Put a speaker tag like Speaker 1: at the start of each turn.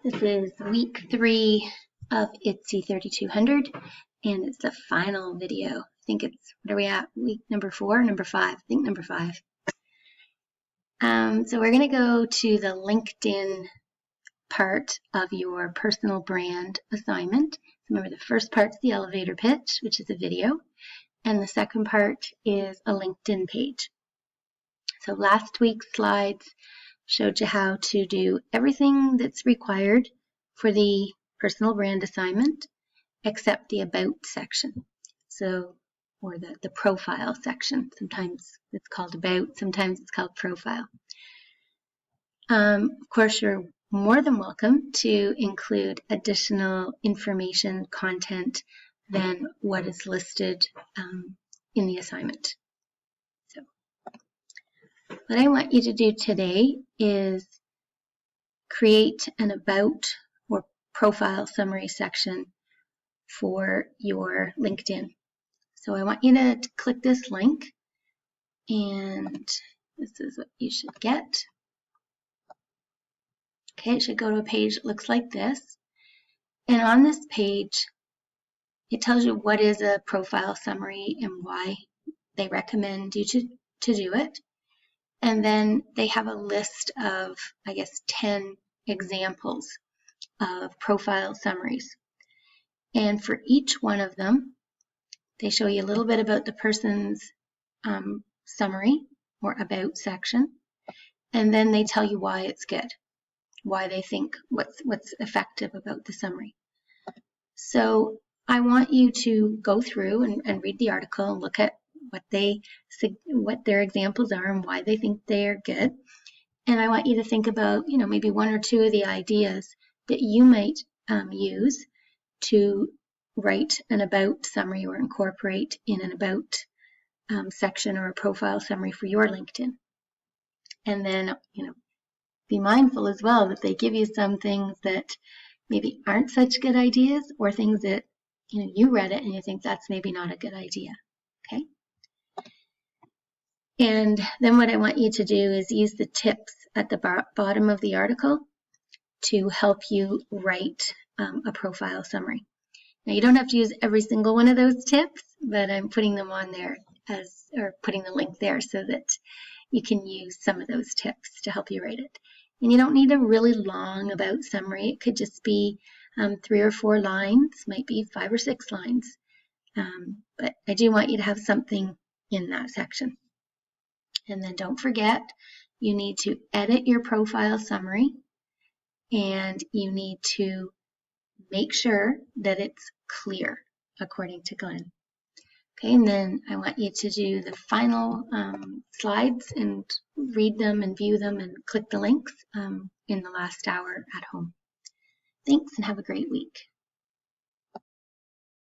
Speaker 1: This is week 3 of ITCE 3200, and it's the final video. I think it's, what are we at? Week number 4, number 5? I think number 5. So we're going to go to the LinkedIn part of your personal brand assignment. Remember, the first part's the elevator pitch, which is a video, and the second part is a LinkedIn page. So last week's slides showed you how to do everything that's required for the personal brand assignment except the about section. So, or the profile section. Sometimes it's called about, sometimes it's called profile. Of course, you're more than welcome to include additional information, content than what is listed in the assignment. So, what I want you to do today is create an about or profile summary section for your LinkedIn. So I want you to click this link, and this is what you should get. Okay, it should go to a page that looks like this. And on this page, it tells you what is a profile summary and why they recommend you to do it. And then they have a list of, 10 examples of profile summaries. And for each one of them, they show you a little bit about the person's summary or about section. And then they tell you why it's good, why they think what's effective about the summary. So I want you to go through and read the article and look at what their examples are and why they think they are good. And I want you to think about, maybe one or two of the ideas that you might use to write an about summary or incorporate in an about section or a profile summary for your LinkedIn. And then, be mindful as well that they give you some things that maybe aren't such good ideas, or things that, you read it and you think that's maybe not a good idea. Okay? And then what I want you to do is use the tips at the bottom of the article to help you write a profile summary. Now, you don't have to use every single one of those tips, but I'm putting them on there or putting the link there so that you can use some of those tips to help you write it. And you don't need a really long about summary. It could just be 3 or 4 lines, might be 5 or 6 lines. But I do want you to have something in that section. And then don't forget, you need to edit your profile summary, and you need to make sure that it's clear, according to Glenn. Okay, and then I want you to do the final slides and read them and view them and click the links in the last hour at home. Thanks, and have a great week.